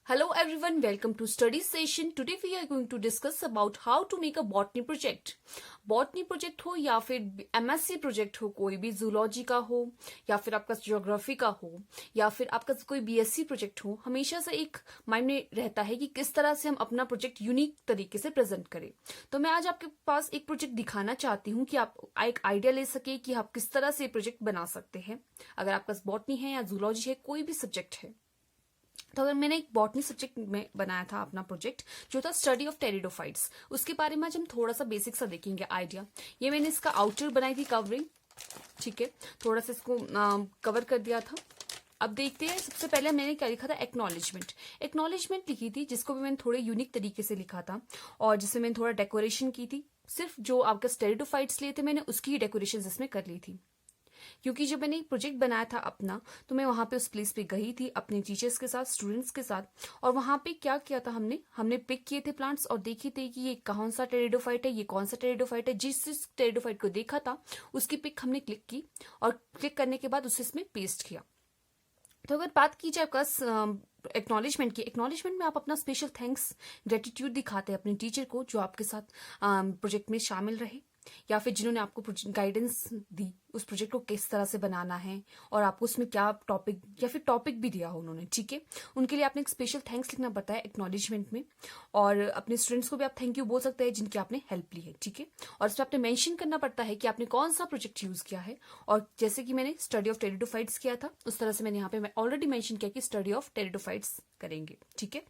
Hello everyone, welcome to study session. Today we are going to discuss about how to make a botany project. Botany project हो या फिर MSc project हो, कोई भी zoology का हो या फिर आपका ज्योग्राफी का हो या फिर आपका कोई बीएससी प्रोजेक्ट हो, हमेशा से एक माइंड में रहता है कि किस तरह से हम अपना प्रोजेक्ट यूनिक तरीके से प्रेजेंट करें। तो मैं आज आपके पास एक प्रोजेक्ट दिखाना चाहती हूँ कि आप एक आइडिया ले सके कि आप किस तरह से प्रोजेक्ट बना सकते हैं। अगर आपका बॉटनी है या जूलॉजी है, कोई भी सब्जेक्ट है, तो अगर मैंने एक बॉटनी सब्जेक्ट में बनाया था अपना प्रोजेक्ट जो था स्टडी ऑफ टेरिडोफाइट्स, उसके बारे में आज हम थोड़ा सा बेसिक सा देखेंगे आइडिया। ये मैंने इसका आउटर बनाई थी कवरिंग, ठीक है, थोड़ा सा इसको कवर कर दिया था। अब देखते हैं, सबसे पहले मैंने क्या लिखा था, एक्नॉलेजमेंट लिखी थी, जिसको भी मैंने थोड़े यूनिक तरीके से लिखा था और जिसमें मैंने थोड़ा डेकोरेशन की थी। सिर्फ जो आपका टेरिडोफाइट्स लिए थे मैंने उसकी ही डेकोरेशन इसमें कर ली थी, क्योंकि जब मैंने एक प्रोजेक्ट बनाया था अपना, तो मैं वहां पे उस प्लेस पे गई थी अपने टीचर्स के साथ, स्टूडेंट्स के साथ, और वहां पे क्या किया था, हमने पिक किए थे प्लांट्स और देखे थे कि ये कौन सा टेरिडोफाइट है, ये कौन सा टेरिडोफाइट है। जिस टेरिडोफाइट को देखा था उसकी पिक हमने क्लिक की और क्लिक करने के बाद उसे इसमें पेस्ट किया। तो अगर बात की जाए एक्नॉलेजमेंट में आप अपना स्पेशल थैंक्स, ग्रेटिट्यूड दिखाते हैं अपने टीचर को जो आपके साथ प्रोजेक्ट में शामिल रहे या फिर जिन्होंने आपको गाइडेंस दी उस प्रोजेक्ट को किस तरह से बनाना है और आपको उसमें क्या टॉपिक या फिर टॉपिक भी दिया हो उन्होंने, ठीक है। उनके लिए आपने एक स्पेशल थैंक्स लिखना पड़ता है एक्नॉलेजमेंट में, और अपने स्टूडेंट्स को भी आप थैंक यू बोल सकते हैं जिनकी आपने हेल्प ली है, ठीक है। और इसमें आपने मेंशन करना पड़ता है कि आपने कौन सा प्रोजेक्ट यूज किया है, और जैसे कि मैंने स्टडी ऑफ टेरिडोफाइट्स किया था उस तरह से मैंने यहाँ पे ऑलरेडी मेंशन किया कि स्टडी ऑफ टेरिडोफाइट्स करेंगे, ठीक है।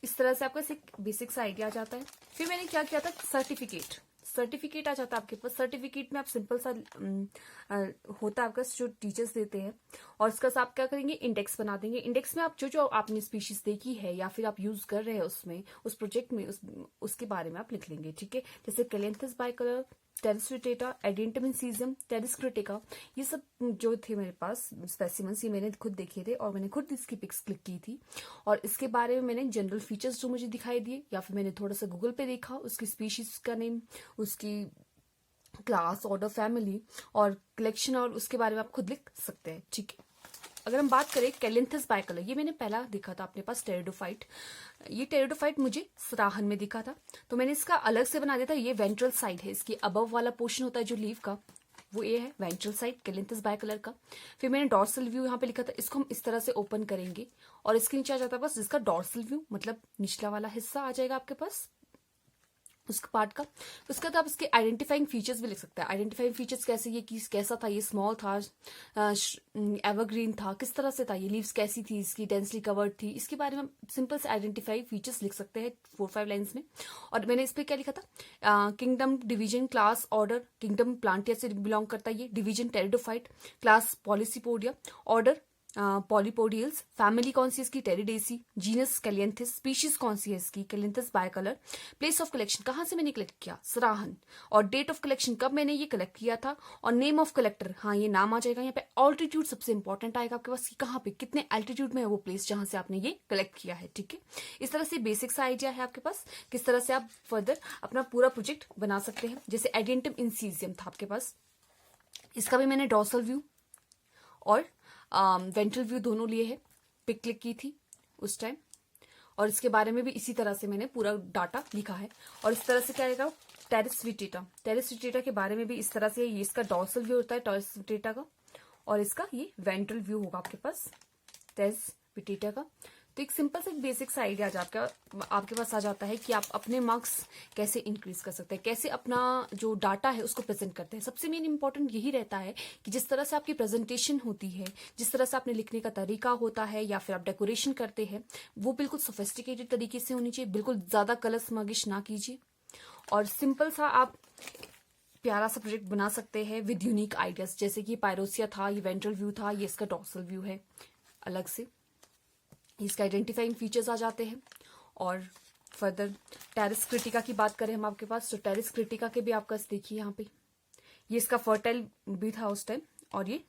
इस तरह से आपका एक बेसिक सा आइडिया आ जाता है। फिर मैंने क्या किया था, सर्टिफिकेट आ जाता है आपके पास। सर्टिफिकेट में आप सिंपल सा होता है आपका जो टीचर्स देते हैं, और इसका आप क्या करेंगे, इंडेक्स बना देंगे। इंडेक्स में आप जो आपने स्पीशीज देखी है या फिर आप यूज कर रहे हैं उसमें, उस प्रोजेक्ट में, उसके बारे में आप लिख लेंगे, ठीक है। जैसे कैलेंथस बाइकलर, टेरिस विटेटा, एडेंटम इंसीजियम, टेरिस क्रिटिका, ये सब जो थे मेरे पास स्पेसिमेंस, ये मैंने खुद देखे थे और मैंने खुद इसकी पिक्स क्लिक की थी। और इसके बारे में मैंने जनरल फीचर्स जो मुझे दिखाई दिए या फिर मैंने थोड़ा सा गूगल पे देखा, उसकी स्पीशीज का नेम, उसकी क्लास, ऑर्डर, फैमिली और कलेक्शन, और उसके बारे में आप खुद लिख सकते हैं, ठीक है। अगर हम बात करें कैलेंथस बाइकलर, ये मैंने पहला देखा था अपने पास टेरिडोफाइट। ये टेरिडोफाइट मुझे सराहन में दिखा था, तो मैंने इसका अलग से बना दिया था। ये वेंट्रल साइड है, इसकी अबव वाला पोर्शन होता है जो लीव का, वो ये है वेंट्रल साइड कैलेंथस बाइकलर का। फिर मैंने डॉर्सल व्यू यहाँ पे लिखा था, इसको हम इस तरह से ओपन करेंगे और इसके नीचे आ जाता है बस इसका डॉर्सल व्यू, मतलब निचला वाला हिस्सा आ जाएगा आपके पास उस पार्ट का। उसके बाद आप इसके आइडेंटिफाइंग फीचर्स भी लिख सकते हैं। आइडेंटिफाइंग फीचर्स कैसे, ये कैसा था, ये स्मॉल था, एवरग्रीन था, किस तरह से था, ये लीव्स कैसी थी, इसकी डेंसली कवर्ड थी, इसके बारे में सिंपल से आइडेंटिफाई फीचर्स लिख सकते हैं 4-5 लाइन्स में। और मैंने इस पर क्या लिखा था, kingdom, division, class, order, kingdom Plantae से बिलोंग करता है ये, division Pteridophyta, class Polypodiopsida, order Polypodiales, family कौन सी है इसकी, टेरिडेसी, जीनस कैलियंथिस, स्पीशीज कौन सी है इसकी, कैलियंथिस बायकलर, प्लेस ऑफ कलेक्शन, कहां से मैंने कलेक्ट किया, सराहन, और डेट ऑफ कलेक्शन, कब मैंने ये कलेक्ट किया था, और नेम ऑफ कलेक्टर, हाँ ये नाम आ जाएगा। यहाँ पे ऑल्टीट्यूड सबसे इंपॉर्टेंट आएगा आपके पास, कहाँ पे कितने एल्टीट्यूड में है वो प्लेस जहां से आपने ये कलेक्ट किया है, ठीक है। इस तरह से बेसिक सा आइडिया है आपके पास किस तरह से आप फर्दर अपना पूरा प्रोजेक्ट बना सकते हैं। जैसे एडेंटम इंसीजियम था आपके पास, इसका भी मैंने डॉर्सल व्यू और वेंट्रल व्यू दोनों लिए है, पिक क्लिक की थी उस टाइम, और इसके बारे में भी इसी तरह से मैंने पूरा डाटा लिखा है। और इस तरह से क्या आएगा, टेरिस विटेटा के बारे में भी इस तरह से, ये इसका डॉर्सल व्यू होता है टेरिस विटेटा का, और इसका ये वेंट्रल व्यू होगा आपके पास टेरिस विटेटा का। तो एक सिंपल सा बेसिक सा आइडिया आपके पास आ जाता है कि आप अपने मार्क्स कैसे इंक्रीज कर सकते हैं, कैसे अपना जो डाटा है उसको प्रेजेंट करते हैं। सबसे मेन इंपॉर्टेंट यही रहता है कि जिस तरह से आपकी प्रेजेंटेशन होती है, जिस तरह से आपने लिखने का तरीका होता है या फिर आप डेकोरेशन करते हैं, वो बिल्कुल सोफिस्टिकेटेड तरीके से होनी चाहिए, बिल्कुल ज्यादा कलश मगिश ना कीजिए, और सिंपल सा आप प्यारा सा प्रोजेक्ट बना सकते हैं विद यूनिक आइडियाज। जैसे कि पायरोसिया था, ये वेंट्रल व्यू था, ये इसका डॉर्सल व्यू है अलग से, इसका आइडेंटिफाइंग फीचर्स आ जाते हैं। और फर्दर टेरिस क्रिटिका की बात करें हम आपके पास, तो टेरिस क्रिटिका के भी आपका देखिए यहाँ पे, ये इसका फर्टाइल भी था उस टाइम, और ये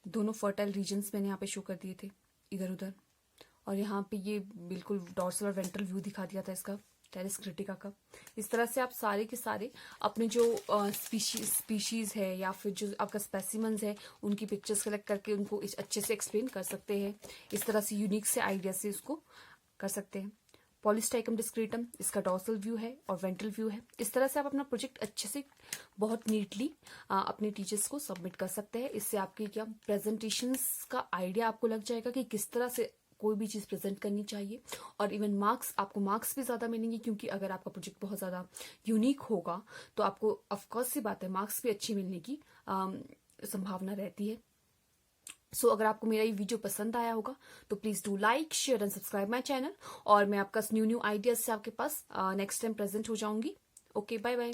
दोनों फर्टाइल रीजन्स मैंने यहाँ पे शो कर दिए थे इधर उधर, और यहाँ पे ये बिल्कुल डॉर्सल और वेंट्रल व्यू दिखा दिया था इसका टेरिस क्रिटिका का। इस तरह से आप सारे के सारे अपने जो स्पीशीज है या फिर जो आपका स्पेसिमन्स है उनकी पिक्चर्स कलेक्ट करके उनको अच्छे से एक्सप्लेन कर सकते हैं। इस तरह से यूनिक से आइडिया से उसको कर सकते हैं। पॉलीस्टाइकम डिस्क्रीटम, इसका डॉर्सल व्यू है और वेंट्रल व्यू है। इस तरह से आप अपना प्रोजेक्ट अच्छे से बहुत नीटली अपने टीचर्स को सबमिट कर सकते हैं। इससे आपकी क्या प्रेजेंटेशंस का आइडिया आपको लग जाएगा कि किस तरह से कोई भी चीज़ प्रेजेंट करनी चाहिए। और इवन आपको मार्क्स भी ज़्यादा मिलेंगे, क्योंकि अगर आपका प्रोजेक्ट बहुत ज़्यादा यूनिक होगा तो आपको ऑफकोर्स सी बात है मार्क्स भी अच्छी मिलने की संभावना रहती है। सो अगर आपको मेरा ये वीडियो पसंद आया होगा तो please do like, share and subscribe my channel. और मैं आपका न्यू आइडियाज से आपके पास नेक्स्ट टाइम प्रेजेंट हो जाऊंगी। Okay, bye bye.